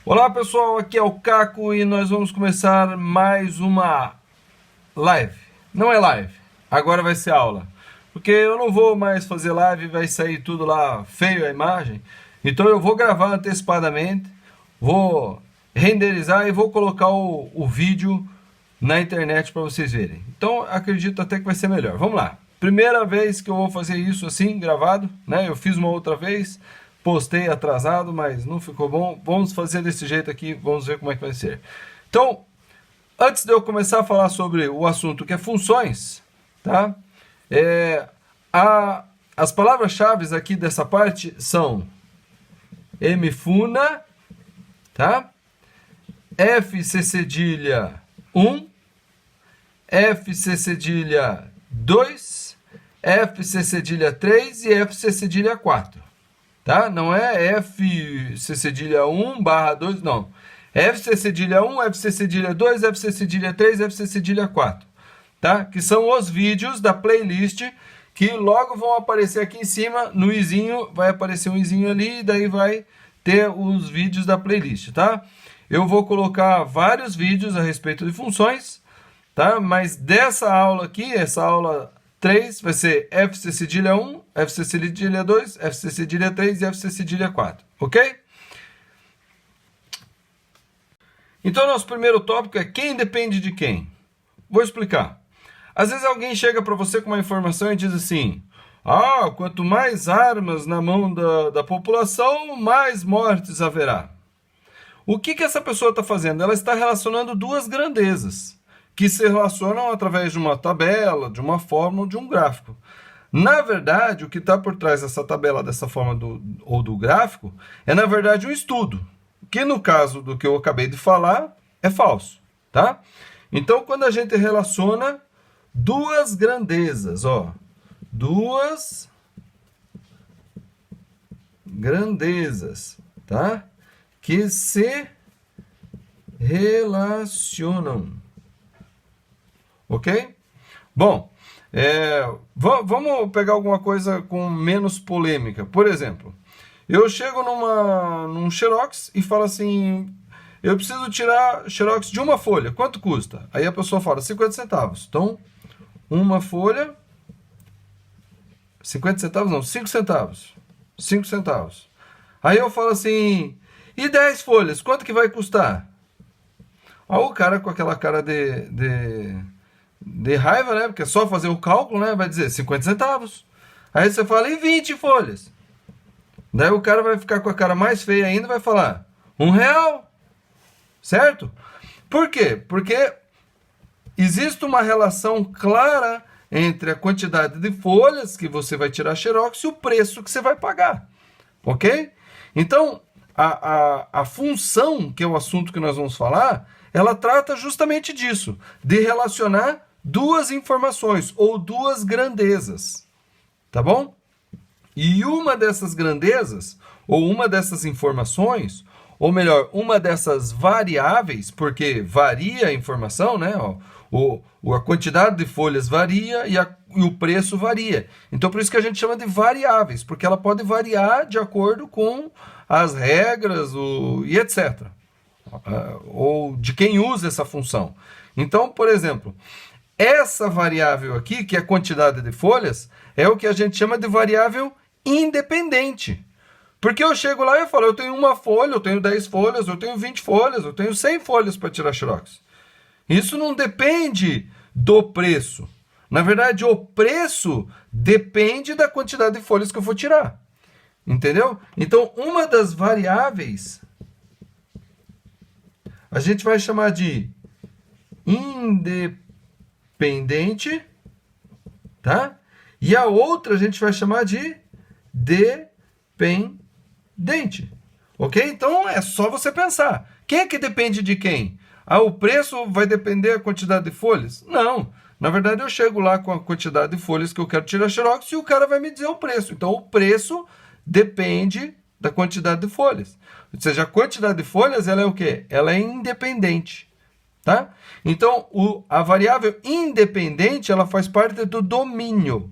Olá pessoal, aqui é o Caco e nós vamos começar mais uma live. Não é live, agora vai ser aula. Porque eu não vou mais fazer live, vai sair tudo lá feio a imagem. Então eu vou gravar antecipadamente, vou renderizar e vou colocar o vídeo na internet para vocês verem. Então acredito até que vai ser melhor. Vamos lá. Primeira vez que eu vou fazer isso assim, gravado, né? Eu fiz uma outra vez, postei atrasado, mas não ficou bom. Vamos fazer desse jeito aqui, vamos ver como é que vai ser. Então, antes de eu começar a falar sobre o assunto que é funções, tá? As palavras-chave aqui dessa parte são mfuna, tá? FC cedilha 1, FC cedilha 2, FC cedilha 3 e FC cedilha 4. Tá? Não é FC cedilha 1 barra 2, não. FC cedilha 1, FC cedilha 2, FC cedilha 3, FC cedilha 4. Tá? Que são os vídeos da playlist que logo vão aparecer aqui em cima, no izinho, vai aparecer um izinho ali, e daí vai ter os vídeos da playlist, tá? Eu vou colocar vários vídeos a respeito de funções, tá? Mas dessa aula aqui, essa aula 3, vai ser FC cedilha 1, FC cedilha 2, FC cedilha 3 e FC cedilha 4, ok? Então, nosso primeiro tópico é quem depende de quem. Vou explicar. Às vezes alguém chega para você com uma informação e diz assim: ah, quanto mais armas na mão da população, mais mortes haverá. O que essa pessoa está fazendo? Ela está relacionando duas grandezas, que se relacionam através de uma tabela, de uma fórmula, de um gráfico. Na verdade, o que está por trás dessa tabela, dessa forma ou do gráfico, é na verdade um estudo, que no caso do que eu acabei de falar, é falso, tá? Então, quando a gente relaciona duas grandezas, ó, duas grandezas, tá? Que se relacionam, ok? Bom, vamos pegar alguma coisa com menos polêmica. Por exemplo, eu chego num Xerox e falo assim: eu preciso tirar Xerox de uma folha, quanto custa? Aí a pessoa fala 50 centavos. Então, uma folha, 50 centavos não, 5 centavos. 5 centavos. Aí eu falo assim: e 10 folhas, quanto que vai custar? Aí o cara com aquela cara de raiva, né? Porque é só fazer o cálculo, né? Vai dizer 50 centavos. Aí você fala, e 20 folhas? Daí o cara vai ficar com a cara mais feia ainda e vai falar, R$1. Certo? Por quê? Porque existe uma relação clara entre a quantidade de folhas que você vai tirar xerox e o preço que você vai pagar. Ok? Então, a função, que é o assunto que nós vamos falar, ela trata justamente disso, de relacionar duas informações ou duas grandezas, tá bom? E uma dessas grandezas, ou uma dessas informações, ou melhor, uma dessas variáveis, porque varia a informação, né? A quantidade de folhas varia e o preço varia. Então, por isso que a gente chama de variáveis, porque ela pode variar de acordo com as regras e etc. Ou de quem usa essa função. Então, por exemplo, essa variável aqui, que é a quantidade de folhas, é o que a gente chama de variável independente. Porque eu chego lá e falo, eu tenho uma folha, eu tenho 10 folhas, eu tenho 20 folhas, eu tenho 100 folhas para tirar xerox. Isso não depende do preço. Na verdade, o preço depende da quantidade de folhas que eu vou tirar. Entendeu? Então, uma das variáveis a gente vai chamar de independente, tá? E a outra a gente vai chamar de dependente. Ok? Então, é só você pensar. Quem é que depende de quem? Ah, o preço vai depender da quantidade de folhas? Não. Na verdade, eu chego lá com a quantidade de folhas que eu quero tirar xerox e o cara vai me dizer o preço. Então, o preço depende da quantidade de folhas. Ou seja, a quantidade de folhas, ela é o quê? Ela é independente. Tá? Então, a variável independente, ela faz parte do domínio.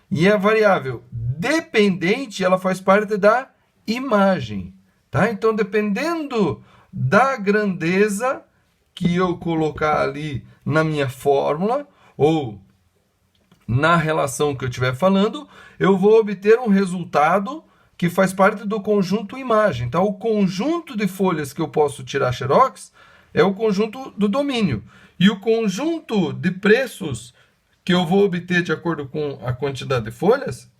E a variável dependente, ela faz parte da imagem. Tá? Então, dependendo da grandeza que eu colocar ali na minha fórmula ou na relação que eu estiver falando, eu vou obter um resultado que faz parte do conjunto imagem. Então, o conjunto de folhas que eu posso tirar xerox é o conjunto do domínio. E o conjunto de preços que eu vou obter de acordo com a quantidade de folhas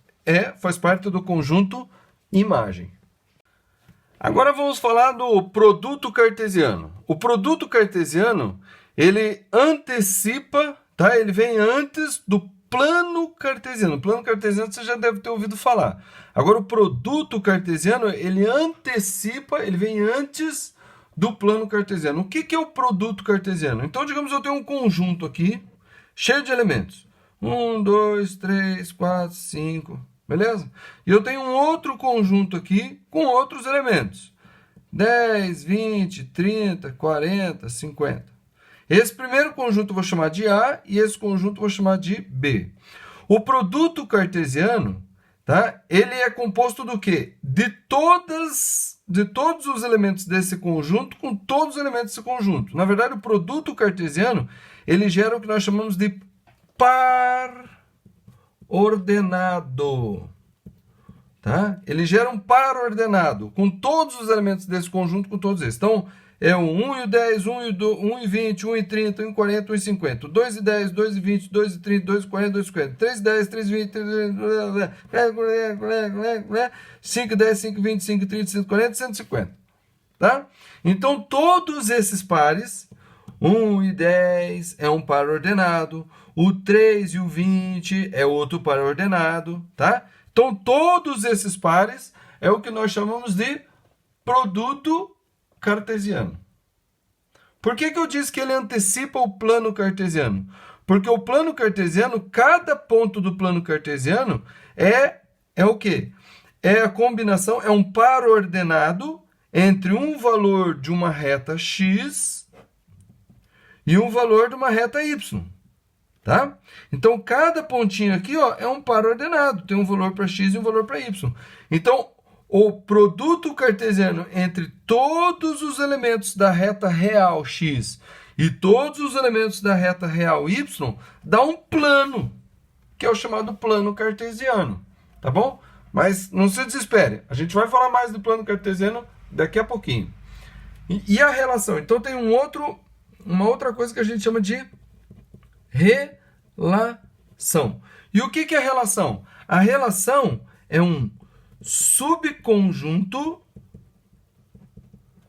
faz parte do conjunto imagem. Agora vamos falar do produto cartesiano. O produto cartesiano, ele antecipa, tá? Ele vem antes do plano cartesiano. O plano cartesiano você já deve ter ouvido falar. Agora o produto cartesiano, ele antecipa, ele vem antes do plano cartesiano. O que é o produto cartesiano? Então, digamos, eu tenho um conjunto aqui, cheio de elementos. 1, 2, 3, 4, 5, beleza? E eu tenho um outro conjunto aqui com outros elementos. 10, 20, 30, 40, 50. Esse primeiro conjunto eu vou chamar de A e esse conjunto eu vou chamar de B. O produto cartesiano, tá? Ele é composto do quê? De todos os elementos desse conjunto com todos os elementos desse conjunto. Na verdade, o produto cartesiano, ele gera o que nós chamamos de par ordenado. Tá? Ele gera um par ordenado com todos os elementos desse conjunto, com todos esses. Então, é o 1 e o 10, 1 e 20, 1 e 30, 1 e 40, 1 e 50. 2 e 10, 2 e 20, 2 e 30, 2 e 40, 2 e 50. 3 e 10, 3 e 20, 5 e 10, 5 e 20, 5 e 30, 5 e 40, 150. Tá? Então, todos esses pares, 1 e 10 é um par ordenado, o 3 e o 20 é outro par ordenado, tá? Então, todos esses pares é o que nós chamamos de produto cartesiano. Por que eu disse que ele antecipa o plano cartesiano? Porque o plano cartesiano, cada ponto do plano cartesiano é o quê? É a combinação, é um par ordenado entre um valor de uma reta x e um valor de uma reta y. Tá? Então, cada pontinho aqui é um par ordenado, tem um valor para x e um valor para y. Então, o produto cartesiano entre todos os elementos da reta real x e todos os elementos da reta real y dá um plano, que é o chamado plano cartesiano. Tá bom? Mas não se desespere, a gente vai falar mais do plano cartesiano daqui a pouquinho. E a relação? Então, tem uma outra coisa que a gente chama de relação. E o que é a relação? A relação é um subconjunto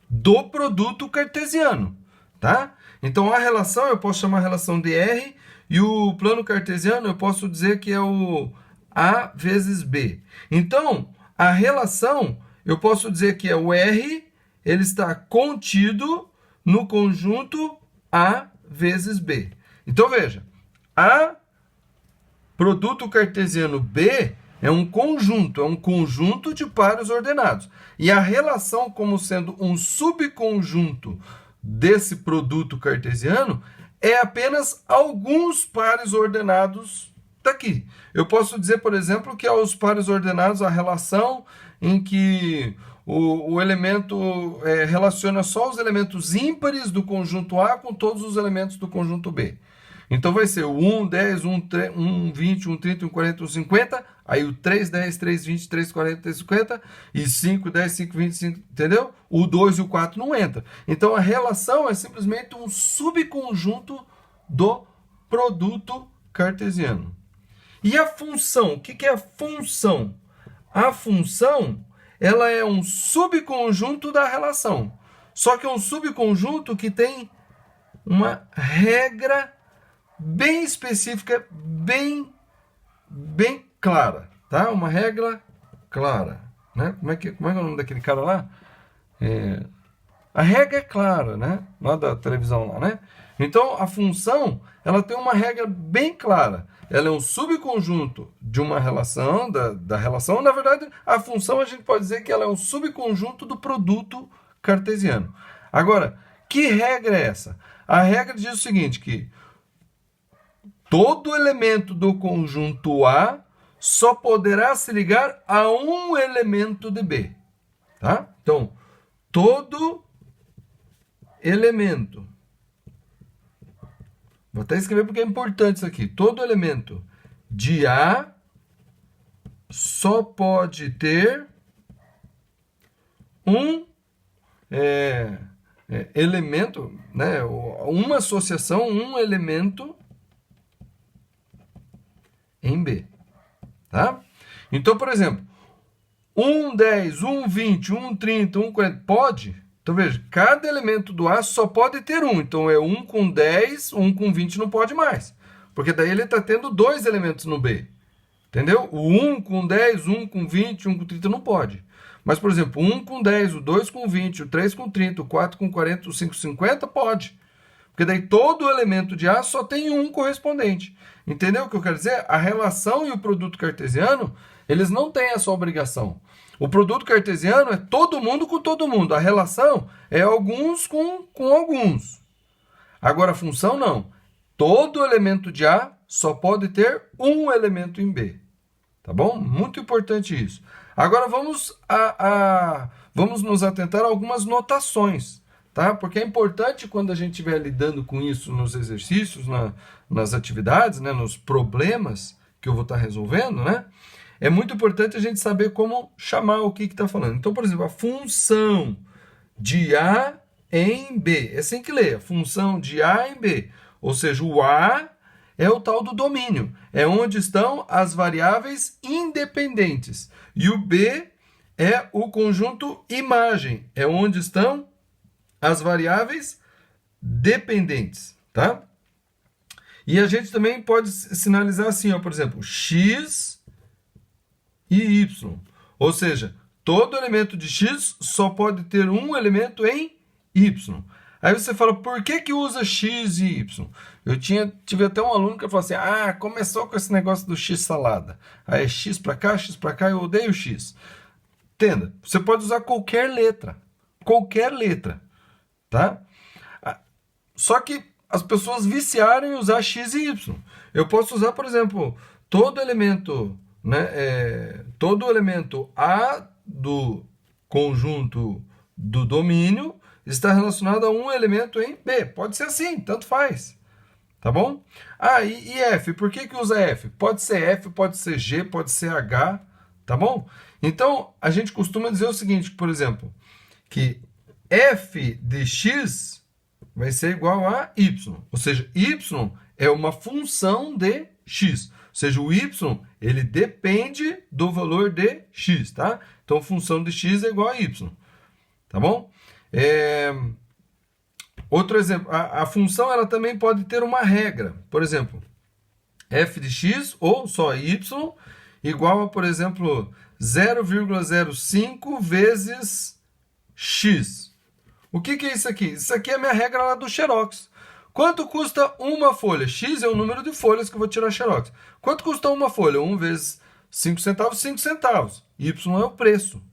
do produto cartesiano, tá? Então, a relação eu posso chamar a relação de R e o plano cartesiano eu posso dizer que é o A vezes B. Então, a relação eu posso dizer que é o R, ele está contido no conjunto A vezes B. Então, veja, A produto cartesiano B é um conjunto de pares ordenados. E a relação como sendo um subconjunto desse produto cartesiano é apenas alguns pares ordenados daqui. Eu posso dizer, por exemplo, que aos pares ordenados a relação em que o elemento relaciona só os elementos ímpares do conjunto A com todos os elementos do conjunto B. Então vai ser o 1, 10, 1, 20, 1, 30, 1, 40, 1, 50, aí o 3, 10, 3, 20, 3, 40, 3, 50, e 5, 10, 5, 25, entendeu? O 2 e o 4 não entra. Então a relação é simplesmente um subconjunto do produto cartesiano. E a função? O que é a função? A função, ela é um subconjunto da relação. Só que é um subconjunto que tem uma regra bem específica, bem clara, tá? Uma regra clara, né? Como é que é o nome daquele cara lá? A regra é clara, né? Lá da televisão lá, né? Então, a função, ela tem uma regra bem clara. Ela é um subconjunto de uma relação, da relação. Na verdade, a função, a gente pode dizer que ela é um subconjunto do produto cartesiano. Agora, que regra é essa? A regra diz o seguinte, que todo elemento do conjunto A só poderá se ligar a um elemento de B. Tá? Então, todo elemento, vou até escrever porque é importante isso aqui, todo elemento de A só pode ter um elemento, né, uma associação, um elemento em B, tá? Então, por exemplo, 10, 20, 30, 40, pode? Então, veja, cada elemento do A só pode ter um. Então, é 1 com 10, 1 com 20 não pode mais. Porque daí ele está tendo dois elementos no B. Entendeu? O 1 com 10, 1 com 20, 1 com 30 não pode. Mas, por exemplo, 1 com 10, o 2 com 20, o 3 com 30, o 4 com 40, o 5 com 50, pode. Porque daí todo elemento de A só tem um correspondente. Entendeu o que eu quero dizer? A relação e o produto cartesiano, eles não têm essa obrigação. O produto cartesiano é todo mundo com todo mundo. A relação é alguns com alguns. Agora, a função não. Todo elemento de A só pode ter um elemento em B. Tá bom? Muito importante isso. Agora, vamos nos atentar a algumas notações. Tá? Porque é importante quando a gente estiver lidando com isso nos exercícios, nas atividades, né? Nos problemas que eu vou estar resolvendo, né? É muito importante a gente saber como chamar o que está falando. Então, por exemplo, a função de A em B. É assim que lê, a função de A em B. Ou seja, o A é o tal do domínio. É onde estão as variáveis independentes. E o B é o conjunto imagem. É onde estão as variáveis dependentes, tá? E a gente também pode sinalizar assim, ó, por exemplo, x e y. Ou seja, todo elemento de x só pode ter um elemento em y. Aí você fala, por que usa x e y? Eu tive até um aluno que falou assim, começou com esse negócio do x salada. Aí é x para cá, eu odeio x. Entenda, você pode usar qualquer letra, tá? Só que as pessoas viciaram em usar x e y. Eu posso usar, por exemplo, todo elemento A do conjunto do domínio está relacionado a um elemento em B. Pode ser assim, tanto faz. Tá bom? E F, por que usa F? Pode ser F, pode ser G, pode ser H, tá bom? Então, a gente costuma dizer o seguinte, por exemplo, que F de X vai ser igual a Y. Ou seja, Y é uma função de X. Ou seja, o Y, ele depende do valor de X, tá? Então, função de X é igual a Y. Tá bom? Outro exemplo, a função ela também pode ter uma regra. Por exemplo, f de x ou só y igual a, por exemplo, 0,05 vezes x. O que é isso aqui? Isso aqui é a minha regra lá do Xerox. Quanto custa uma folha? X é o número de folhas que eu vou tirar Xerox. Quanto custa uma folha? 1 vezes 5 centavos, 5 centavos. Y é o preço.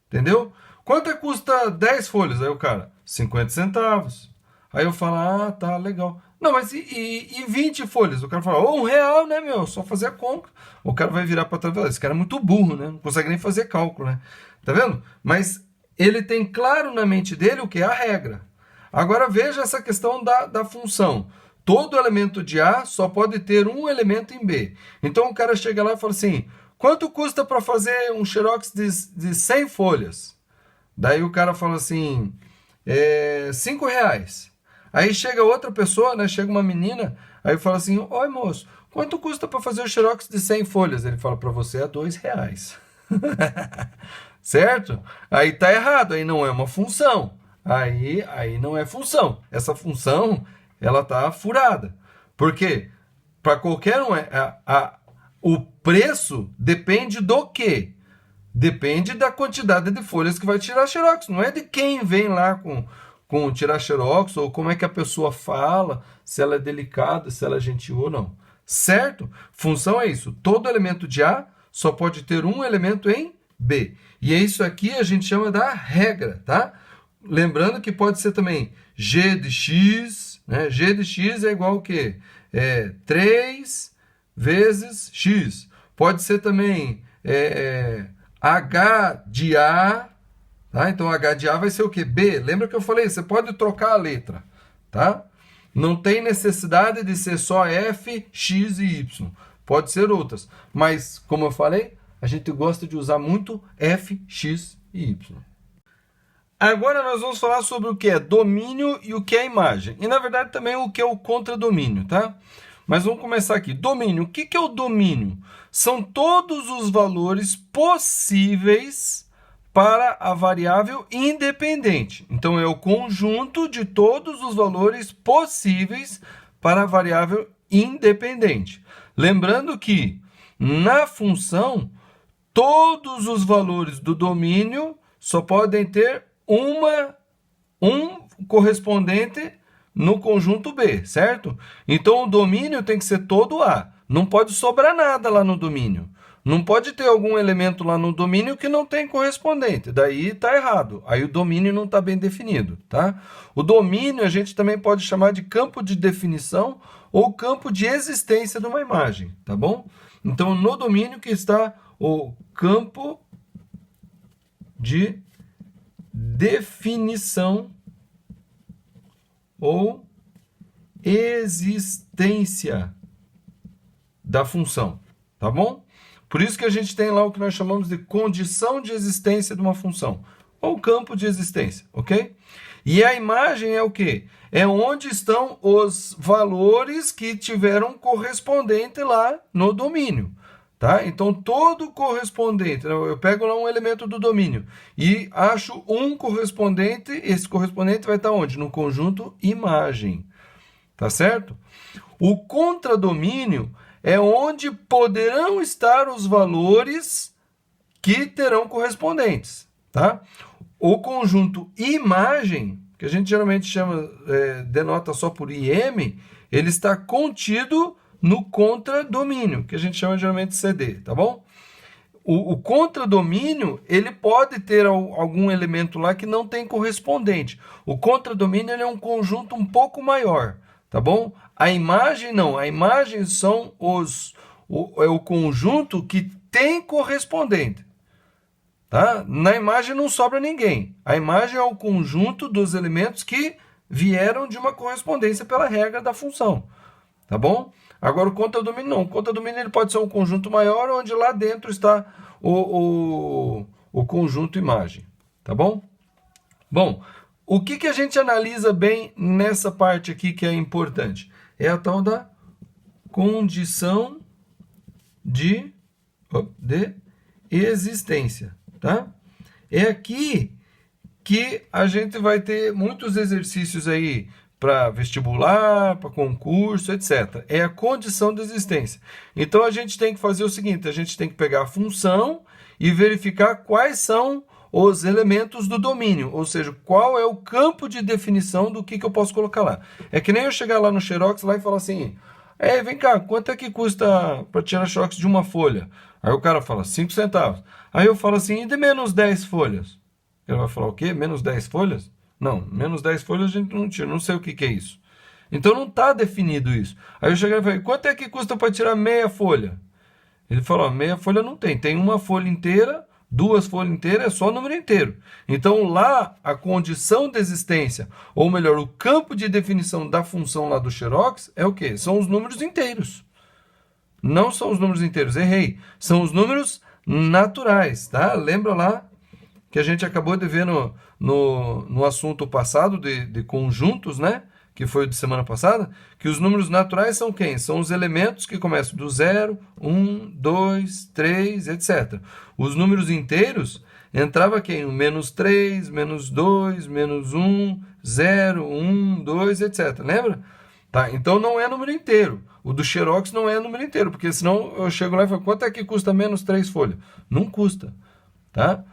Entendeu? Quanto custa 10 folhas? Aí o cara, 50 centavos. Aí eu falo, tá, legal. Não, mas e 20 folhas? O cara fala, R$1, né, meu? Só fazer a conta. O cara vai virar para trás e falar, esse cara é muito burro, né? Não consegue nem fazer cálculo, né? Tá vendo? Mas ele tem claro na mente dele o que é a regra. Agora veja essa questão da função. Todo elemento de A só pode ter um elemento em B. Então o cara chega lá e fala assim, quanto custa para fazer um Xerox de 100 folhas? Daí o cara fala assim, R$5. Aí chega outra pessoa, né? Chega uma menina, aí fala assim, oi moço, quanto custa para fazer o Xerox de 100 folhas? Ele fala para você, é R$2. Certo? Aí tá errado, aí não é uma função. Aí não é função. Essa função, ela tá furada. Por quê? Para qualquer um, o preço depende do quê? Depende da quantidade de folhas que vai tirar Xerox. Não é de quem vem lá com tirar Xerox, ou como é que a pessoa fala, se ela é delicada, se ela é gentil ou não. Certo? Função é isso. Todo elemento de A só pode ter um elemento em B. E é isso aqui a gente chama da regra, tá? Lembrando que pode ser também G de X, né? G de X é igual ao quê? 3 vezes X. Pode ser também H de A Tá? Então h de A vai ser o quê? B. Lembra que eu falei? Você pode trocar a letra. Tá? Não tem necessidade de ser só F, X e Y. Pode ser outras. Mas, como eu falei, a gente gosta de usar muito F, X e Y. Agora nós vamos falar sobre o que é domínio e o que é imagem. E, na verdade, também o que é o contradomínio, tá? Mas vamos começar aqui. Domínio. O que é o domínio? São todos os valores possíveis para a variável independente. Então, é o conjunto de todos os valores possíveis para a variável independente. Lembrando que, na função, todos os valores do domínio só podem ter um correspondente no conjunto B, certo? Então, o domínio tem que ser todo A. Não pode sobrar nada lá no domínio. Não pode ter algum elemento lá no domínio que não tem correspondente. Daí está errado. Aí o domínio não está bem definido, tá? O domínio a gente também pode chamar de campo de definição ou campo de existência de uma imagem, tá bom? Então, no domínio que está o campo de definição ou existência da função, tá bom? Por isso que a gente tem lá o que nós chamamos de condição de existência de uma função, ou campo de existência, ok? E a imagem é o quê? É onde estão os valores que tiveram correspondente lá no domínio. Tá? Então, todo correspondente, eu pego lá um elemento do domínio e acho um correspondente, esse correspondente vai estar onde? No conjunto imagem. Tá certo? O contradomínio é onde poderão estar os valores que terão correspondentes. Tá? O conjunto imagem, que a gente geralmente chama, denota só por IM, ele está contido no contradomínio, que a gente chama geralmente de CD, tá bom? O contradomínio, ele pode ter algum elemento lá que não tem correspondente. O contradomínio ele é um conjunto um pouco maior, tá bom? A imagem não, a imagem são é o conjunto que tem correspondente. Tá? Na imagem não sobra ninguém. A imagem é o conjunto dos elementos que vieram de uma correspondência pela regra da função. Tá bom? Agora o contradomínio não. O contradomínio ele pode ser um conjunto maior, onde lá dentro está o conjunto imagem. Tá bom? Bom, o que a gente analisa bem nessa parte aqui que é importante? É a tal da condição de existência. Tá? É aqui que a gente vai ter muitos exercícios aí para vestibular, para concurso, etc. É a condição de existência. Então, a gente tem que fazer o seguinte, a gente tem que pegar a função e verificar quais são os elementos do domínio, ou seja, qual é o campo de definição do que eu posso colocar lá. É que nem eu chegar lá no Xerox lá e falar assim, vem cá, quanto é que custa para tirar Xerox de uma folha? Aí o cara fala, 5 centavos. Aí eu falo assim, e de menos 10 folhas? Ele vai falar o quê? Menos 10 folhas? Não, menos 10 folhas a gente não tira, não sei o que é isso. Então não está definido isso. Aí eu cheguei e falei, quanto é que custa para tirar meia folha? Ele falou, meia folha não tem, tem uma folha inteira, 2 folhas inteiras, é só número inteiro. Então lá a condição de existência, ou melhor, o campo de definição da função lá do Xerox é o quê? São os números inteiros. Não são os números inteiros, errei. São os números naturais, tá? Lembra lá que a gente acabou de ver no assunto passado de conjuntos, né? Que foi o de semana passada, que os números naturais são quem? São os elementos que começam do 0, 1, 2, 3, etc. Os números inteiros entrava quem? O menos 3, menos 2, menos 1, 0, 1, 2, etc. Lembra? Tá? Então não é número inteiro. O do Xerox não é número inteiro, porque senão eu chego lá e falo, quanto é que custa menos 3 folhas? Não custa. Tá?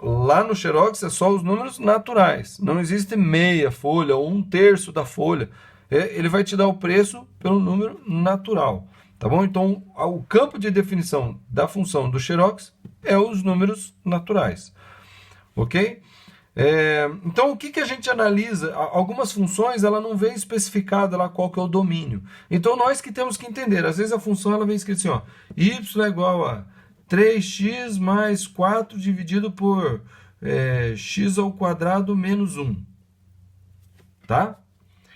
Lá no Xerox é só os números naturais. Não existe meia folha ou 1/3 da folha. Ele vai te dar o preço pelo número natural. Tá bom? Então, o campo de definição da função do Xerox é os números naturais. Ok? Então, o que a gente analisa? Algumas funções, ela não vem especificada lá qual que é o domínio. Então, nós que temos que entender. Às vezes a função ela vem escrita assim, ó, y é igual a 3x mais 4 dividido por x² menos 1. Tá?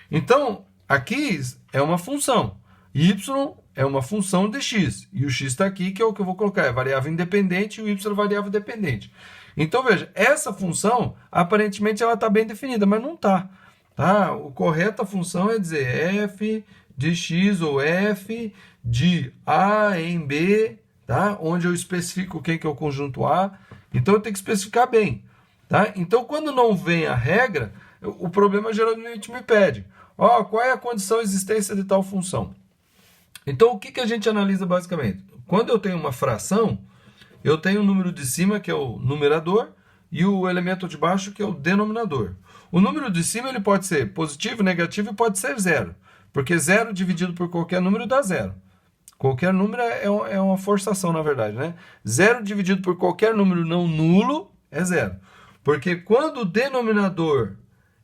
Então, aqui é uma função. Y é uma função de x. E o x está aqui, que é o que eu vou colocar. É variável independente e o y é variável dependente. Então, veja, essa função, aparentemente, ela está bem definida, mas não está. Tá? O correto a função é dizer f de x ou f de A em B, tá? Onde eu especifico quem que é o conjunto A. Então, eu tenho que especificar bem. Tá? Então, quando não vem a regra, o problema geralmente me pede. Ó, qual é a condição de existência de tal função? Então, o que a gente analisa basicamente? Quando eu tenho uma fração, eu tenho o número de cima, que é o numerador, e o elemento de baixo, que é o denominador. O número de cima ele pode ser positivo, negativo e pode ser zero. Porque zero dividido por qualquer número dá zero. Qualquer número é uma forçação, na verdade, né? Zero dividido por qualquer número não nulo é zero. Porque quando o denominador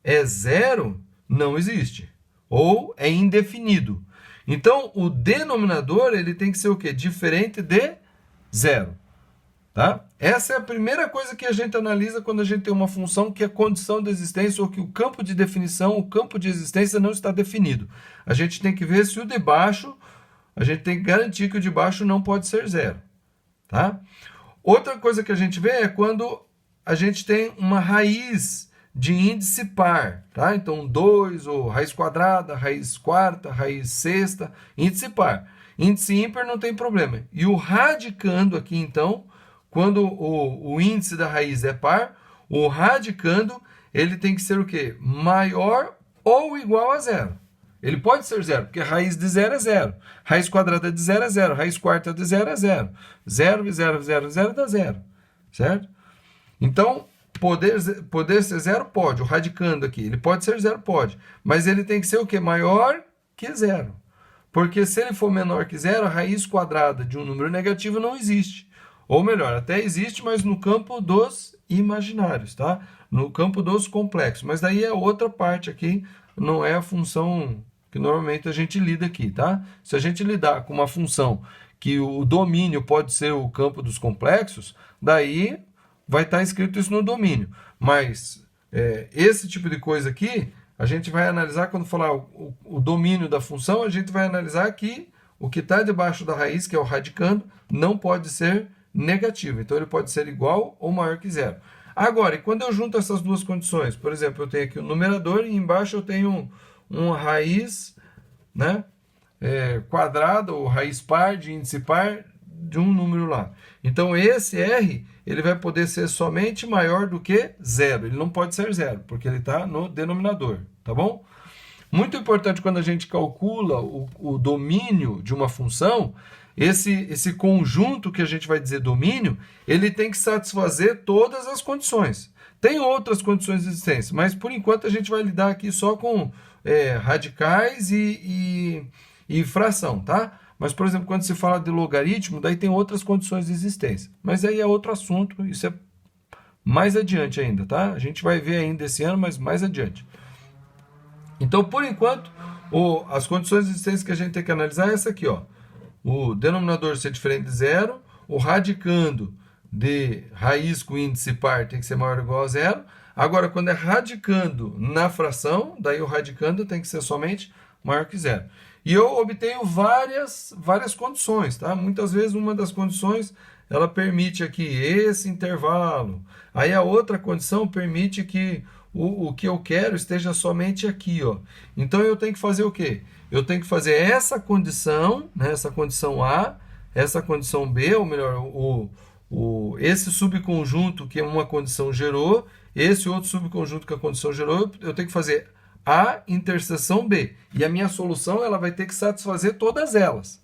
é zero, não existe. Ou é indefinido. Então, o denominador ele tem que ser o quê? Diferente de zero. Tá? Essa é a primeira coisa que a gente analisa quando a gente tem uma função que é condição de existência ou que o campo de definição, o campo de existência não está definido. A gente tem que ver se o de baixo, a gente tem que garantir que o de baixo não pode ser zero. Tá? Outra coisa que a gente vê é quando a gente tem uma raiz de índice par. Tá? Então, 2, ou raiz quadrada, raiz quarta, raiz sexta, índice par. Índice ímpar não tem problema. E o radicando aqui, então, quando o índice da raiz é par, o radicando ele tem que ser o quê? Maior ou igual a zero. Ele pode ser zero, porque raiz de zero é zero. Raiz quadrada de zero é zero. Raiz quarta de zero é zero. Zero e zero, zero, zero dá zero. Certo? Então, poder ser zero pode. O radicando aqui, ele pode ser zero? Pode. Mas ele tem que ser o quê? Maior que zero. Porque se ele for menor que zero, a raiz quadrada de um número negativo não existe. Ou melhor, até existe, mas no campo dos imaginários, tá? No campo dos complexos. Mas daí é outra parte aqui, não é a função que normalmente a gente lida aqui, tá? Se a gente lidar com uma função que o domínio pode ser o campo dos complexos, daí vai estar escrito isso no domínio. Mas esse tipo de coisa aqui, a gente vai analisar quando falar o domínio da função, a gente vai analisar que o que está debaixo da raiz, que é o radicando, não pode ser negativo. Então, ele pode ser igual ou maior que zero. Agora, e quando eu junto essas duas condições? Por exemplo, eu tenho aqui o numerador e embaixo eu tenho uma raiz, né, quadrada ou raiz par de índice par de um número lá. Então, esse R ele vai poder ser somente maior do que zero. Ele não pode ser zero, porque ele está no denominador. Tá bom? Muito importante quando a gente calcula o domínio de uma função, esse conjunto que a gente vai dizer domínio, ele tem que satisfazer todas as condições. Tem outras condições de existência, mas por enquanto a gente vai lidar aqui só com radicais e fração, tá? Mas, por exemplo, quando se fala de logaritmo, daí tem outras condições de existência. Mas aí é outro assunto, isso é mais adiante ainda, tá? A gente vai ver ainda esse ano, mas mais adiante. Então, por enquanto, as condições de existência que a gente tem que analisar é essa aqui, ó. O denominador ser diferente de zero, o radicando de raiz com índice par tem que ser maior ou igual a zero. Agora, quando é radicando na fração, daí o radicando tem que ser somente maior que zero. E eu obtenho várias condições, tá? Muitas vezes uma das condições, ela permite aqui esse intervalo. Aí a outra condição permite que o que eu quero esteja somente aqui, ó. Então eu tenho que fazer o quê? Eu tenho que fazer essa condição, né? Essa condição A, essa condição B, ou melhor, esse subconjunto que uma condição gerou, esse outro subconjunto que a condição gerou, eu tenho que fazer A interseção B. E a minha solução ela vai ter que satisfazer todas elas.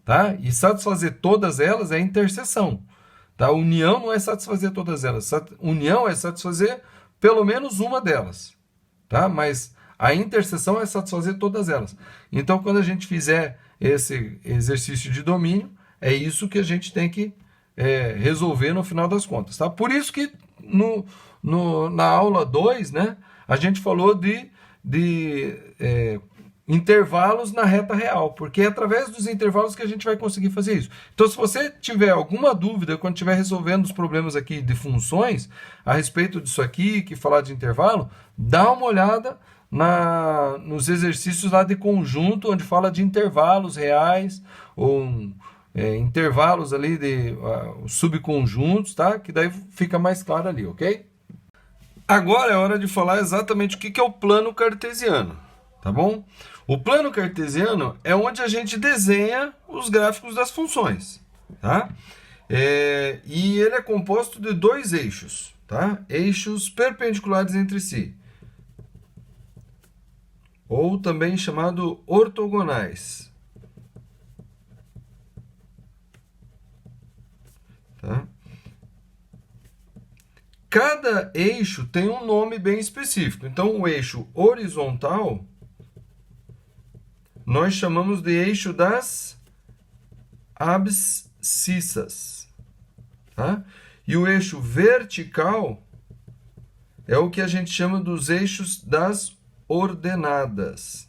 Tá? E satisfazer todas elas é interseção. Tá? União não é satisfazer todas elas. União é satisfazer pelo menos uma delas. Tá? Mas a interseção é satisfazer todas elas. Então, quando a gente fizer esse exercício de domínio, é isso que a gente tem que resolver no final das contas. Tá? Por isso que na aula 2, né, a gente falou de intervalos na reta real, porque é através dos intervalos que a gente vai conseguir fazer isso. Então, se você tiver alguma dúvida quando estiver resolvendo os problemas aqui de funções, a respeito disso aqui, que falar de intervalo, dá uma olhada nos exercícios lá de conjunto, onde fala de intervalos reais, ou intervalos ali de subconjuntos, tá? Que daí fica mais claro ali, ok? Agora é hora de falar exatamente o que é o plano cartesiano, tá bom? O plano cartesiano é onde a gente desenha os gráficos das funções, tá? E ele é composto de dois eixos, tá? Eixos perpendiculares entre si, ou também chamado ortogonais, tá? Cada eixo tem um nome bem específico. Então, o eixo horizontal nós chamamos de eixo das abscissas, tá? E o eixo vertical é o que a gente chama dos eixos das ordenadas.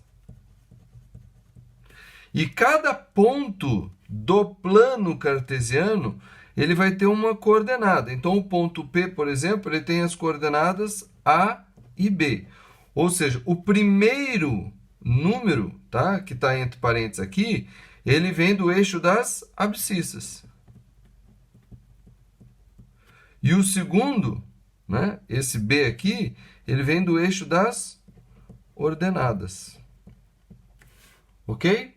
E cada ponto do plano cartesiano, ele vai ter uma coordenada. Então, o ponto P, por exemplo, ele tem as coordenadas A e B. Ou seja, o primeiro número, tá, que está entre parênteses aqui, ele vem do eixo das abscissas. E o segundo, né, esse B aqui, ele vem do eixo das ordenadas. Ok?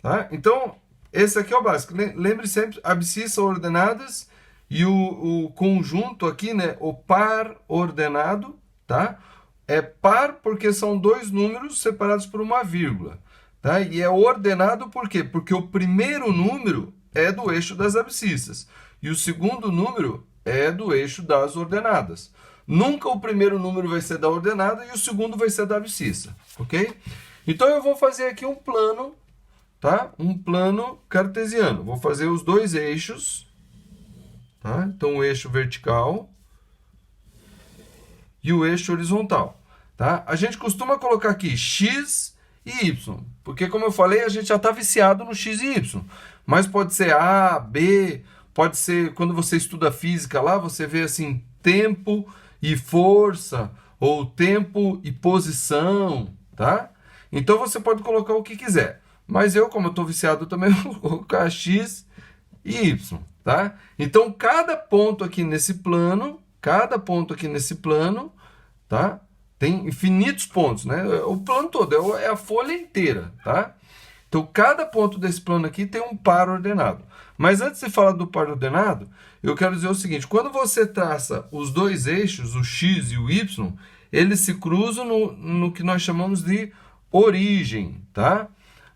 Tá? Então, esse aqui é o básico. Lembre sempre, abscissa ordenadas e o conjunto aqui, né, o par ordenado, tá? É par porque são dois números separados por uma vírgula, tá? E é ordenado por quê? Porque o primeiro número é do eixo das abscissas e o segundo número é do eixo das ordenadas. Nunca o primeiro número vai ser da ordenada e o segundo vai ser da abscissa, ok? Então eu vou fazer aqui um plano, tá? Um plano cartesiano. Vou fazer os dois eixos, tá? Então o eixo vertical e o eixo horizontal, tá? A gente costuma colocar aqui x e y, porque como eu falei, a gente já está viciado no x e y, mas pode ser A, B, pode ser, quando você estuda física lá, você vê assim, tempo e força, ou tempo e posição, tá? Então você pode colocar o que quiser, mas eu, como eu estou viciado também, vou colocar x e y, tá? Então cada ponto aqui nesse plano, tá? Tem infinitos pontos, né? O plano todo, é a folha inteira, tá? Então, cada ponto desse plano aqui tem um par ordenado. Mas antes de falar do par ordenado, eu quero dizer o seguinte, quando você traça os dois eixos, o x e o y, eles se cruzam no que nós chamamos de origem, tá?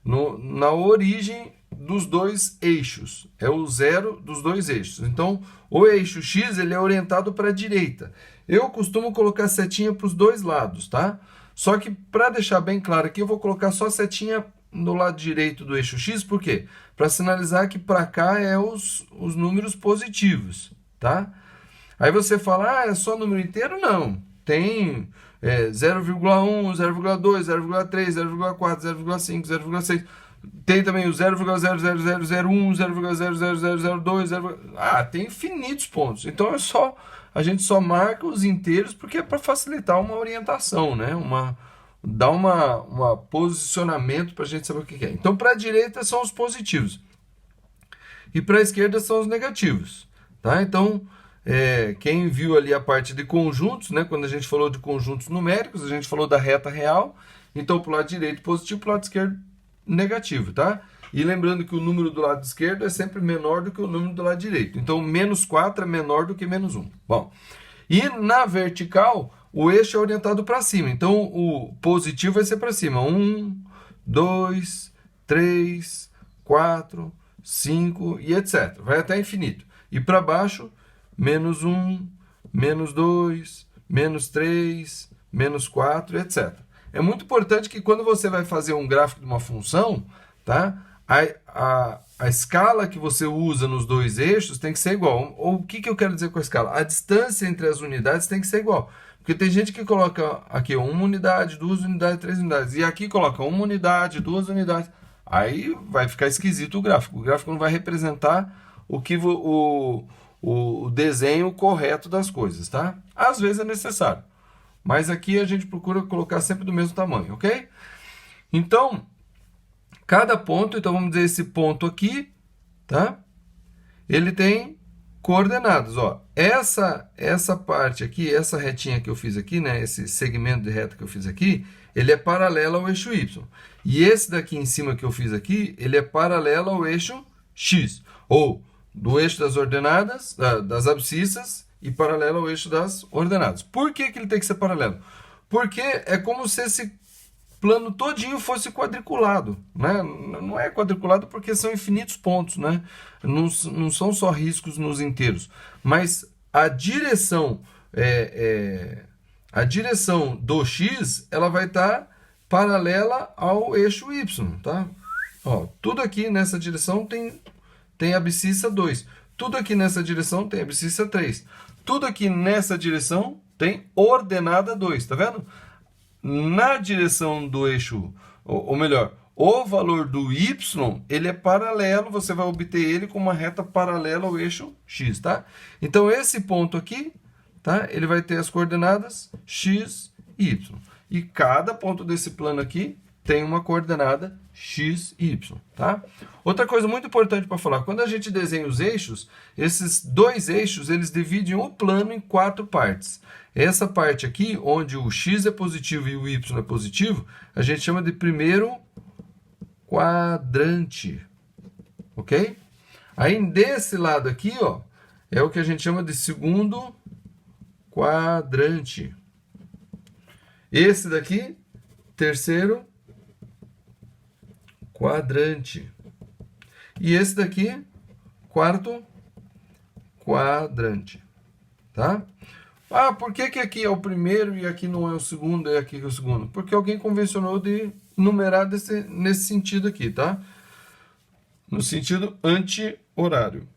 Na origem dos dois eixos, é o zero dos dois eixos. Então, o eixo x ele é orientado para a direita. Eu costumo colocar setinha para os dois lados, tá? Só que, para deixar bem claro aqui, eu vou colocar só setinha no lado direito do eixo x, por quê? Para sinalizar que para cá é os números positivos, tá? Aí você fala, é só número inteiro? Não, tem 0,1, 0,2, 0,3, 0,4, 0,5, 0,6... Tem também o 0,00001, 0,00002, tem infinitos pontos. Então a gente só marca os inteiros porque é para facilitar uma orientação, né? Dar uma posicionamento para a gente saber o que é. Então, para a direita são os positivos e para a esquerda são os negativos, tá? Então, quem viu ali a parte de conjuntos, né? Quando a gente falou de conjuntos numéricos, a gente falou da reta real. Então, para o lado direito positivo, para o lado esquerdo negativo, tá? E lembrando que o número do lado esquerdo é sempre menor do que o número do lado direito. Então, menos 4 é menor do que menos 1. Bom, e na vertical, o eixo é orientado para cima. Então, o positivo vai ser para cima. 1, 2, 3, 4, 5 e etc. Vai até infinito. E para baixo, menos 1, menos 2, menos 3, menos 4, etc. É muito importante que quando você vai fazer um gráfico de uma função, tá? A escala que você usa nos dois eixos tem que ser igual. Ou o que eu quero dizer com a escala? A distância entre as unidades tem que ser igual. Porque tem gente que coloca aqui 1 unidade, 2 unidades, 3 unidades. E aqui coloca 1 unidade, 2 unidades. Aí vai ficar esquisito o gráfico. O gráfico não vai representar o que o desenho correto das coisas, tá? Às vezes é necessário. Mas aqui a gente procura colocar sempre do mesmo tamanho, ok? Então, cada ponto, então vamos dizer esse ponto aqui, tá? Ele tem coordenadas, ó. Essa parte aqui, essa retinha que eu fiz aqui, né? Esse segmento de reta que eu fiz aqui, ele é paralelo ao eixo Y. E esse daqui em cima que eu fiz aqui, ele é paralelo ao eixo X. Ou do eixo das ordenadas, das abscissas, e paralelo ao eixo das ordenadas. Por que que ele tem que ser paralelo? Porque é como se esse plano todinho fosse quadriculado, né? Não é quadriculado porque são infinitos pontos, né? Não são só riscos nos inteiros, mas a direção do x, ela vai estar paralela ao eixo y, tá? Ó, tudo aqui nessa direção tem abscissa 2. Tudo aqui nessa direção tem abscissa 3. Tudo aqui nessa direção tem ordenada 2, tá vendo? Na direção do eixo, ou melhor, o valor do y, ele é paralelo, você vai obter ele com uma reta paralela ao eixo x, tá? Então, esse ponto aqui, tá? Ele vai ter as coordenadas x e y. E cada ponto desse plano aqui tem uma coordenada x e y, tá? Outra coisa muito importante para falar, quando a gente desenha os eixos, esses dois eixos, eles dividem o plano em 4 partes. Essa parte aqui, onde o x é positivo e o y é positivo, a gente chama de primeiro quadrante, ok? Aí desse lado aqui, ó, é o que a gente chama de segundo quadrante. Esse daqui, terceiro quadrante. E esse daqui, quarto quadrante, tá? Ah, por que que aqui é o primeiro e aqui não é o segundo e aqui é o segundo? Porque alguém convencionou de numerar nesse sentido aqui, tá? No sentido anti-horário.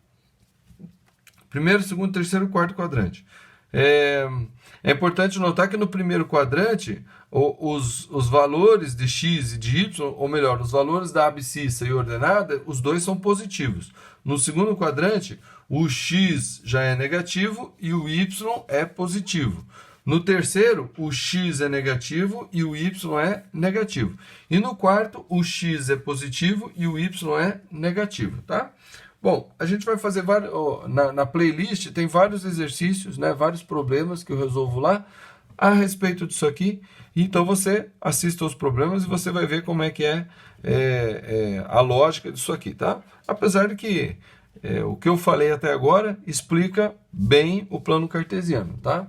Primeiro, segundo, terceiro, quarto quadrante. É importante notar que no primeiro quadrante, os valores de x e de y, ou melhor, os valores da abscissa e ordenada, os dois são positivos. No segundo quadrante, o x já é negativo e o y é positivo. No terceiro, o x é negativo e o y é negativo. E no quarto, o x é positivo e o y é negativo, tá? Bom, a gente vai fazer vários, na playlist tem vários exercícios, né, vários problemas que eu resolvo lá a respeito disso aqui. Então você assista os problemas e você vai ver como é que é a lógica disso aqui, tá? Apesar de que o que eu falei até agora explica bem o plano cartesiano, tá?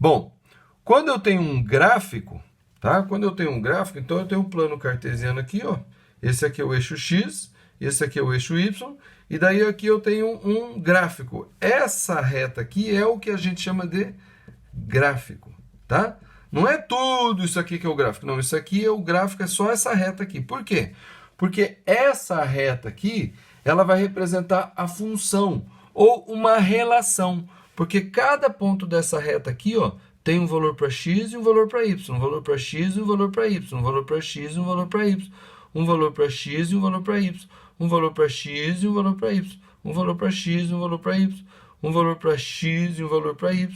Bom, quando eu tenho um gráfico, tá? Quando eu tenho um gráfico, então eu tenho um plano cartesiano aqui, ó. Esse aqui é o eixo x, esse aqui é o eixo y, e daí aqui eu tenho um gráfico. Essa reta aqui é o que a gente chama de gráfico, tá? Não é tudo isso aqui que é o gráfico, não. Isso aqui é o gráfico, é só essa reta aqui. Por quê? Porque essa reta aqui, ela vai representar a função ou uma relação. Porque cada ponto dessa reta aqui, ó, tem um valor para x e um valor para y, um valor para x e um valor para y, um valor para x e um valor para y, um valor para x e um valor para y, um valor para x e um valor para y, um valor para x e um valor para y, um valor para x e um valor para y,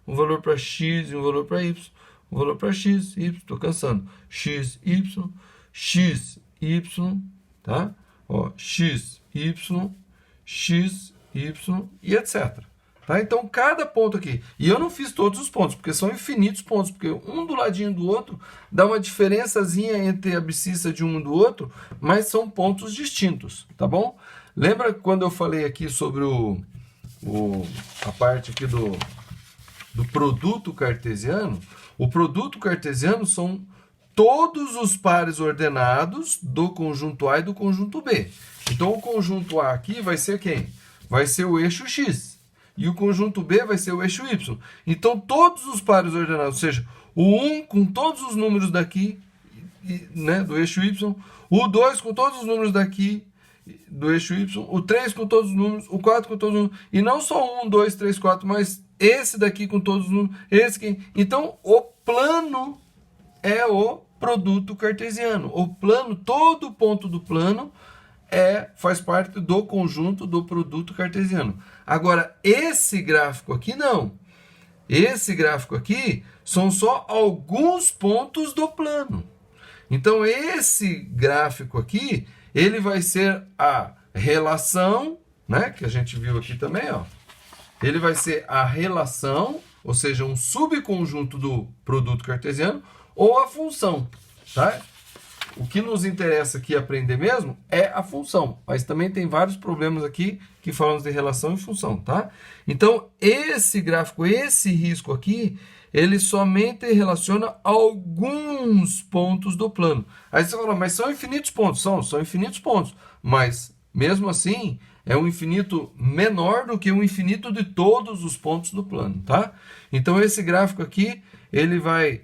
um valor para x e um valor para y, um valor para x, y, estou cansando, x, y, tá? Ó, x, y e etc. Tá? Então, cada ponto aqui, e eu não fiz todos os pontos, porque são infinitos pontos, porque um do ladinho do outro dá uma diferençazinha entre a abscissa de um e do outro, mas são pontos distintos, tá bom? Lembra quando eu falei aqui sobre a parte aqui do produto cartesiano? O produto cartesiano são todos os pares ordenados do conjunto A e do conjunto B. Então, o conjunto A aqui vai ser quem? Vai ser o eixo X. E o conjunto B vai ser o eixo Y. Então, todos os pares ordenados, ou seja, o 1 com todos os números daqui, né, do eixo Y, o 2 com todos os números daqui, do eixo Y, o 3 com todos os números, o 4 com todos os números, e não só 1, 2, 3, 4, mas esse daqui com todos os números, esse aqui. Então, o plano é o produto cartesiano. O plano, todo ponto do plano faz parte do conjunto do produto cartesiano. Agora, esse gráfico aqui não. Esse gráfico aqui são só alguns pontos do plano. Então, esse gráfico aqui, ele vai ser a relação, né, que a gente viu aqui também, ó. Ele vai ser a relação, ou seja, um subconjunto do produto cartesiano, ou a função, tá? O que nos interessa aqui aprender mesmo é a função, mas também tem vários problemas aqui que falamos de relação e função, tá? Então, esse gráfico, esse risco aqui, ele somente relaciona alguns pontos do plano. Aí você fala, mas são infinitos pontos? São infinitos pontos, mas mesmo assim é um infinito menor do que o infinito de todos os pontos do plano, tá? Então, esse gráfico aqui, ele vai...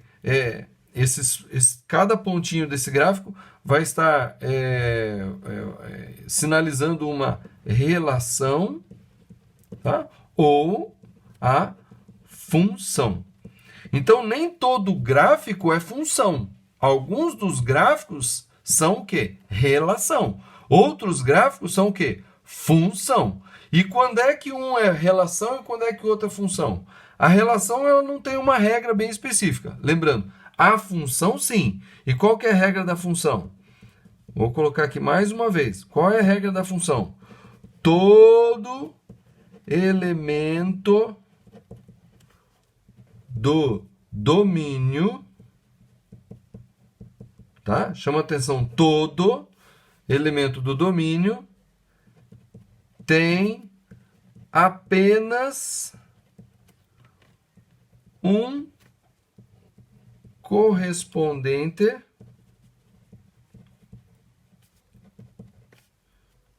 cada pontinho desse gráfico vai estar sinalizando uma relação, tá? Ou a função. Então, nem todo gráfico é função. Alguns dos gráficos são o quê? Relação. Outros gráficos são o quê? Função. E quando é que um é relação e quando é que o outro é função? A relação ela não tem uma regra bem específica. Lembrando, a função, sim. E qual que é a regra da função? Vou colocar aqui mais uma vez. Qual é a regra da função? Todo elemento do domínio, tá? Chama atenção, todo elemento do domínio tem apenas um correspondente,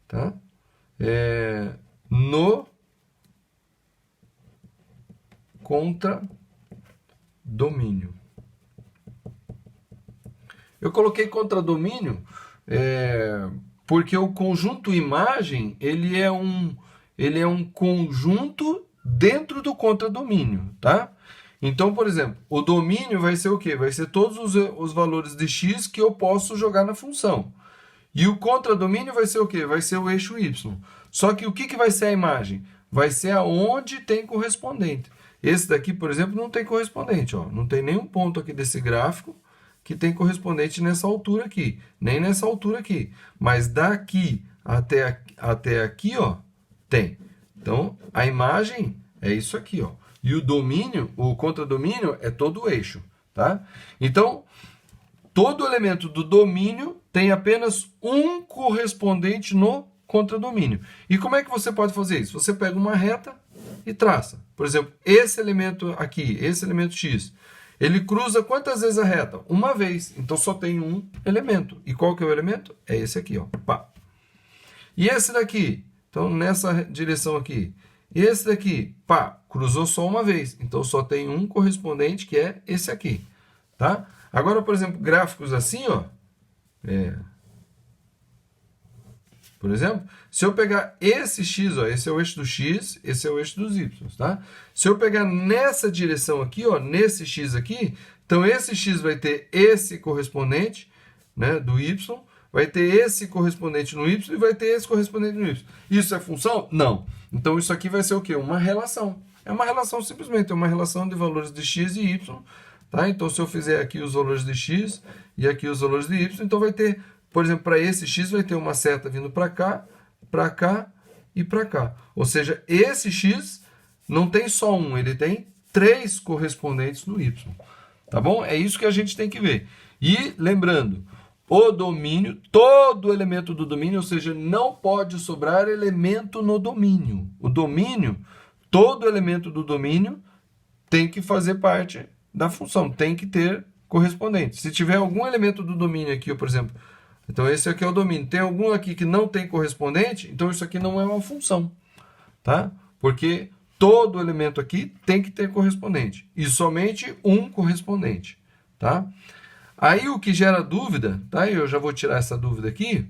tá? No contradomínio. Eu coloquei contradomínio porque o conjunto imagem ele é um conjunto dentro do contradomínio, tá? Então, por exemplo, o domínio vai ser o quê? Vai ser todos os valores de x que eu posso jogar na função. E o contradomínio vai ser o quê? Vai ser o eixo y. Só que o que vai ser a imagem? Vai ser aonde tem correspondente. Esse daqui, por exemplo, não tem correspondente. Ó. Não tem nenhum ponto aqui desse gráfico que tem correspondente nessa altura aqui. Nem nessa altura aqui. Mas daqui até aqui, ó, tem. Então, a imagem é isso aqui, ó. E o domínio, o contradomínio, é todo o eixo, tá? Então, todo elemento do domínio tem apenas um correspondente no contradomínio. E como é que você pode fazer isso? Você pega uma reta e traça. Por exemplo, esse elemento aqui, esse elemento x, ele cruza quantas vezes a reta? Uma vez. Então, só tem um elemento. E qual que é o elemento? É esse aqui, ó. Pá. E esse daqui? Então, nessa direção aqui. E esse daqui, pá, cruzou só uma vez. Então, só tem um correspondente, que é esse aqui, tá? Agora, por exemplo, gráficos assim, ó. Por exemplo, se eu pegar esse x, ó, esse é o eixo do x, esse é o eixo dos y, tá? Se eu pegar nessa direção aqui, ó, nesse x aqui, então esse x vai ter esse correspondente, né, do y, vai ter esse correspondente no y e vai ter esse correspondente no y. Isso é função? Não. Então, isso aqui vai ser o quê? Uma relação. É uma relação simplesmente, é uma relação de valores de x e y. Tá? Então, se eu fizer aqui os valores de x e aqui os valores de y, então vai ter, por exemplo, para esse x vai ter uma seta vindo para cá e para cá. Ou seja, esse x não tem só um, ele tem 3 correspondentes no y. Tá bom? É isso que a gente tem que ver. E, lembrando, o domínio, todo elemento do domínio, ou seja, não pode sobrar elemento no domínio. O domínio, todo elemento do domínio tem que fazer parte da função, tem que ter correspondente. Se tiver algum elemento do domínio aqui, por exemplo, então esse aqui é o domínio, tem algum aqui que não tem correspondente, então isso aqui não é uma função, tá? Porque todo elemento aqui tem que ter correspondente, e somente um correspondente, tá? Aí o que gera dúvida, tá? Eu já vou tirar essa dúvida aqui,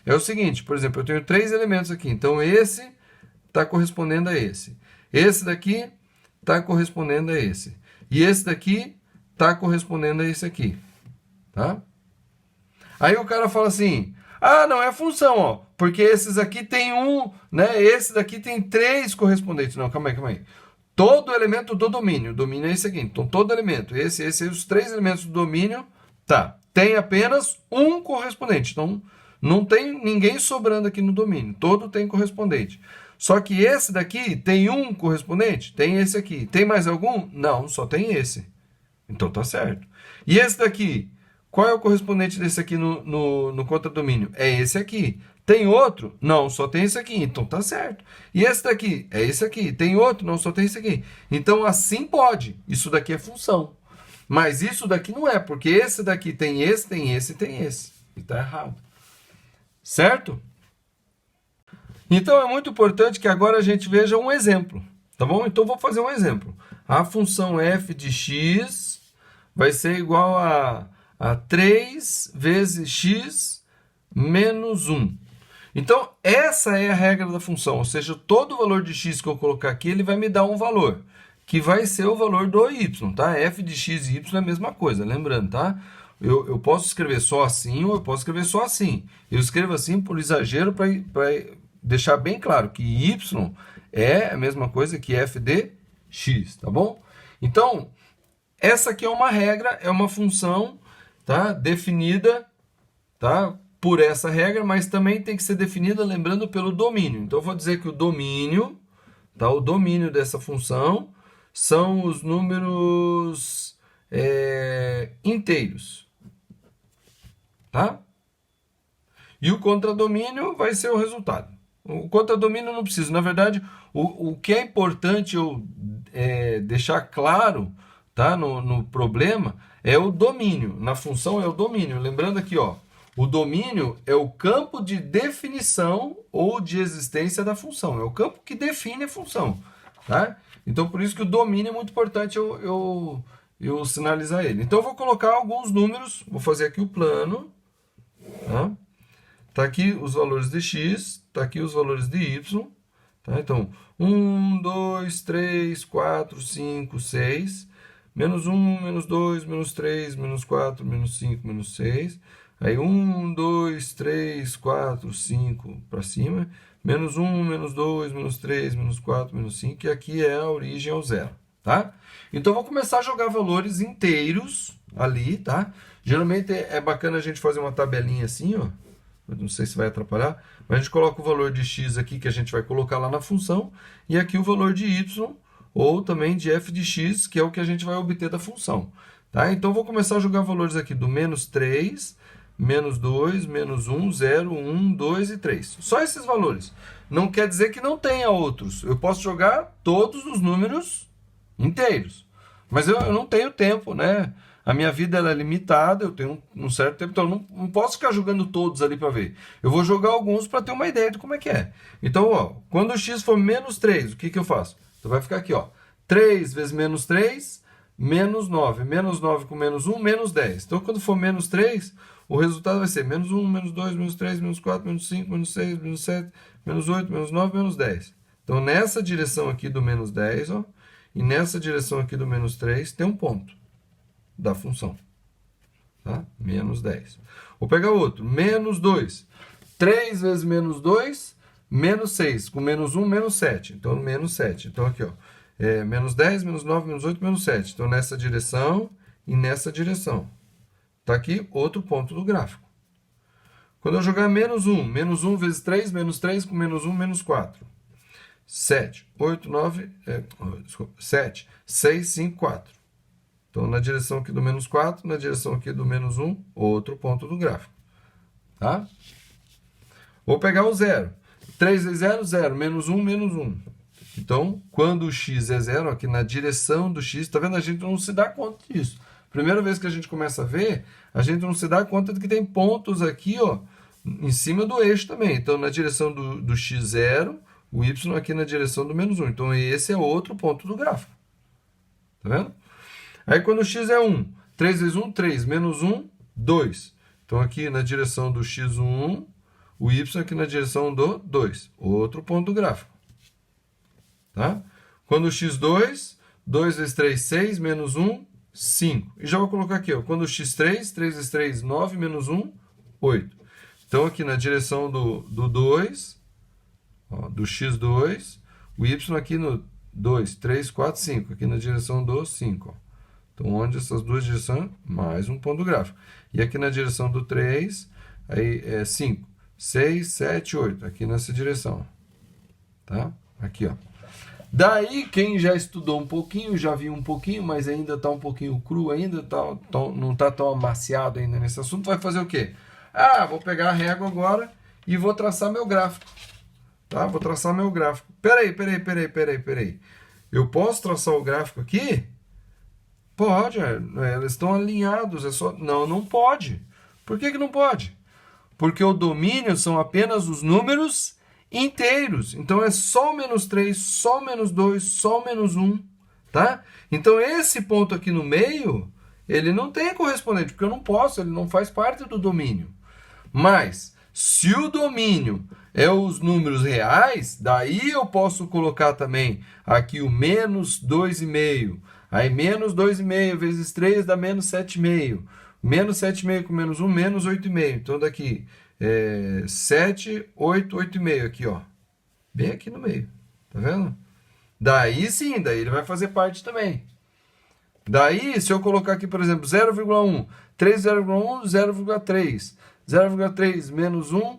é o seguinte, por exemplo, eu tenho 3 elementos aqui, então esse está correspondendo a esse. Esse daqui está correspondendo a esse. E esse daqui está correspondendo a esse aqui. Tá? Aí o cara fala assim, ah, não é função, ó, porque esses aqui tem um, né? Esse daqui tem 3 correspondentes. Não, calma aí. Todo elemento do domínio, o domínio é esse aqui. Então, todo elemento, os 3 elementos do domínio, tá, tem apenas um correspondente. Então, não tem ninguém sobrando aqui no domínio. Todo tem correspondente. Só que esse daqui tem um correspondente? Tem esse aqui. Tem mais algum? Não, só tem esse. Então, tá certo. E esse daqui? Qual é o correspondente desse aqui no contradomínio? É esse aqui. Tem outro? Não, só tem esse aqui. Então tá certo. E esse daqui? É esse aqui. Tem outro? Não, só tem esse aqui. Então assim pode. Isso daqui é função. Mas isso daqui não é, porque esse daqui tem esse, tem esse e tem esse. E tá errado. Certo? Então é muito importante que agora a gente veja um exemplo. Tá bom? Então vou fazer um exemplo. A função f de x vai ser igual a 3 vezes x menos 1. Então, essa é a regra da função, ou seja, todo valor de x que eu colocar aqui, ele vai me dar um valor, que vai ser o valor do y, tá? F de x e y é a mesma coisa, lembrando, tá? Eu posso escrever só assim ou eu posso escrever só assim. Eu escrevo assim por exagero para deixar bem claro que y é a mesma coisa que f de x, tá bom? Então, essa aqui é uma regra, é uma função, tá? Definida, tá? Por essa regra, mas também tem que ser definida, lembrando, pelo domínio. Então, eu vou dizer que o domínio, tá? O domínio dessa função são os números inteiros, tá? E o contradomínio vai ser o resultado. O contradomínio eu não preciso. Na verdade, o que é importante eu deixar claro, tá? No problema é o domínio. Na função é o domínio. Lembrando aqui, ó, o domínio é o campo de definição ou de existência da função. É o campo que define a função. Tá? Então, por isso que o domínio é muito importante eu sinalizar ele. Então, eu vou colocar alguns números. Vou fazer aqui o plano. Tá? Tá aqui os valores de x. Tá aqui os valores de y. Tá? Então, 1, 2, 3, 4, 5, 6. Menos 1, menos 2, menos 3, menos 4, menos 5, menos 6. Aí 1, 2, 3, 4, 5 para cima. Menos 1, menos 2, menos 3, menos 4, menos 5. E aqui é a origem ao zero. Tá? Então, eu vou começar a jogar valores inteiros ali. Tá? Geralmente é bacana a gente fazer uma tabelinha assim, ó. Eu não sei se vai atrapalhar. Mas a gente coloca o valor de x aqui que a gente vai colocar lá na função. E aqui o valor de y, ou também de f de x, que é o que a gente vai obter da função. Tá? Então, eu vou começar a jogar valores aqui do menos 3, menos 2, menos 1, 0, 1, 2 e 3. Só esses valores. Não quer dizer que não tenha outros. Eu posso jogar todos os números inteiros. Mas eu não tenho tempo, né? A minha vida ela é limitada, eu tenho um certo tempo, então eu não posso ficar jogando todos ali para ver. Eu vou jogar alguns para ter uma ideia de como é que é. Então, ó, quando o x for menos 3, o que eu faço? Então vai ficar aqui, ó. 3 vezes menos 3, menos 9. Menos 9 com menos 1, menos 10. Então, quando for menos 3, o resultado vai ser menos 1, menos 2, menos 3, menos 4, menos 5, menos 6, menos 7, menos 8, menos 9, menos 10. Então, nessa direção aqui do menos 10, ó, e nessa direção aqui do menos 3, tem um ponto da função. Tá? Menos 10. Vou pegar outro. Menos 2. 3 vezes menos 2, menos 6. Com menos 1, menos 7. Então, menos 7. Então, aqui, ó. Menos 10, menos 9, menos 8, menos 7. Então, nessa direção e nessa direção. Está aqui outro ponto do gráfico. Quando eu jogar menos 1 vezes 3, menos 3 com menos 1, menos 4. 7, 8, 9, 7, 6, 5, 4. Então, na direção aqui do menos 4, na direção aqui do menos 1, outro ponto do gráfico. Tá? Vou pegar o 0. 3 vezes 0, 0. Menos 1, menos 1. Então, quando o x é 0, aqui na direção do x, tá vendo? A gente não se dá conta disso. Primeira vez que a gente começa a ver, a gente não se dá conta de que tem pontos aqui, ó, em cima do eixo também. Então, na direção do x0, o y aqui na direção do menos 1. Então, esse é outro ponto do gráfico. Tá vendo? Aí, quando o x é 1, 3 vezes 1, 3. Menos 1, 2. Então, aqui na direção do x1, o y aqui na direção do 2. Outro ponto do gráfico. Tá? Quando o x2, 2 vezes 3, 6, menos 1, 5. E já vou colocar aqui, ó, quando x3, 3 vezes 3, 9, menos 1, 8. Então, aqui na direção do 2, ó, do x2, o y aqui no 2, 3, 4, 5. Aqui na direção do 5. Ó. Então, onde essas duas direções, mais um ponto gráfico. E aqui na direção do 3, aí é 5, 6, 7, 8. Aqui nessa direção. Tá? Aqui, ó. Daí, quem já estudou um pouquinho, já viu um pouquinho, mas ainda está um pouquinho cru ainda, não está tão amaciado ainda nesse assunto, vai fazer o quê? Ah, vou pegar a régua agora e vou traçar meu gráfico. Tá? Vou traçar meu gráfico. Peraí. Eu posso traçar o gráfico aqui? Pode, eles estão alinhados. É só... Não, não pode. Por que não pode? Porque o domínio são apenas os números inteiros. Então, é só o menos 3, só o menos 2, só o menos 1. Tá? Então, esse ponto aqui no meio, ele não tem correspondente, porque eu não posso, ele não faz parte do domínio. Mas, se o domínio é os números reais, daí eu posso colocar também aqui o menos 2,5. Aí, menos 2,5 vezes 3 dá menos 7,5. Menos 7,5 com menos 1, menos 8,5. Então, daqui, 7, 8, 8,5 aqui, ó. Bem aqui no meio. Tá vendo? Daí sim, daí ele vai fazer parte também. Daí, se eu colocar aqui, por exemplo, 0,1, 3, 0,1, 0,3. 0,3 menos 1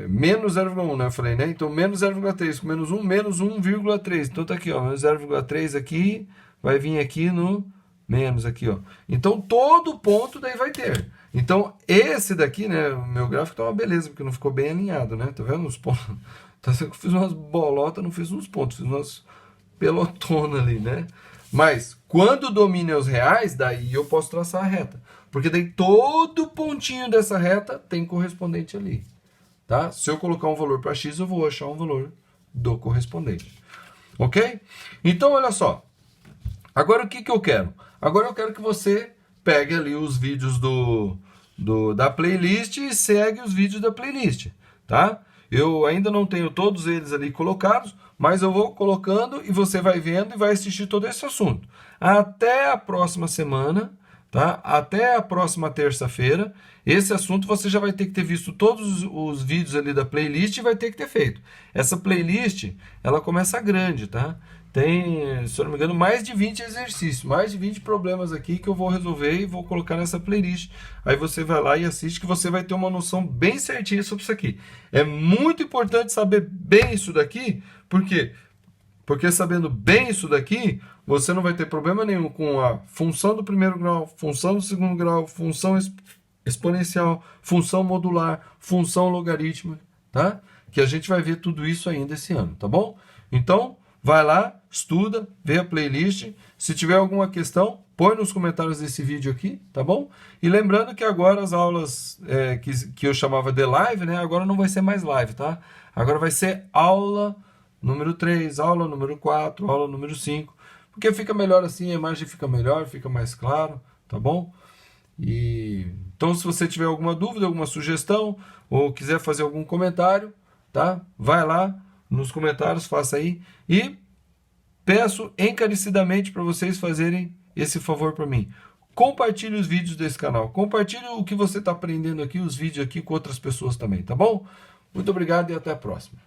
menos 0,1, né? Eu falei, né? Então, menos 0,3 com menos 1, menos 1,3. Então, tá aqui, ó. Menos 0,3 aqui, vai vir aqui no menos aqui, ó. Então, todo ponto daí vai ter. Então, esse daqui, né? O meu gráfico tá uma beleza, porque não ficou bem alinhado, né? Tá vendo os pontos? Tá certo que eu fiz umas bolotas, não fiz uns pontos, fiz umas pelotonas ali, né? Mas, quando o domínio é os reais, daí eu posso traçar a reta. Porque daí todo pontinho dessa reta tem correspondente ali. Tá? Se eu colocar um valor para x, eu vou achar um valor do correspondente. Ok? Então, olha só. Agora, o que eu quero? Agora eu quero que você pegue ali os vídeos da playlist e segue os vídeos da playlist. Tá? Eu ainda não tenho todos eles ali colocados, mas eu vou colocando e você vai vendo e vai assistir todo esse assunto. Até a próxima semana, tá? Até a próxima terça-feira. Esse assunto você já vai ter que ter visto todos os vídeos ali da playlist e vai ter que ter feito. Essa playlist, ela começa grande, tá? Tem, se eu não me engano, mais de 20 exercícios, mais de 20 problemas aqui que eu vou resolver e vou colocar nessa playlist. Aí você vai lá e assiste que você vai ter uma noção bem certinha sobre isso aqui. É muito importante saber bem isso daqui, por quê? Porque sabendo bem isso daqui, você não vai ter problema nenhum com a função do primeiro grau, função do segundo grau, função exponencial, função modular, função logarítmica, tá? Que a gente vai ver tudo isso ainda esse ano, tá bom? Então, vai lá, estuda, vê a playlist. Se tiver alguma questão, põe nos comentários desse vídeo aqui, tá bom? E lembrando que agora as aulas que eu chamava de live, né? Agora não vai ser mais live, tá? Agora vai ser aula número 3, aula número 4, aula número 5. Porque fica melhor assim, a imagem fica melhor, fica mais claro, tá bom? Então, se você tiver alguma dúvida, alguma sugestão, ou quiser fazer algum comentário, tá? Vai lá nos comentários, faça aí. E peço encarecidamente para vocês fazerem esse favor para mim. Compartilhe os vídeos desse canal. Compartilhe o que você está aprendendo aqui, os vídeos aqui com outras pessoas também, tá bom? Muito obrigado e até a próxima.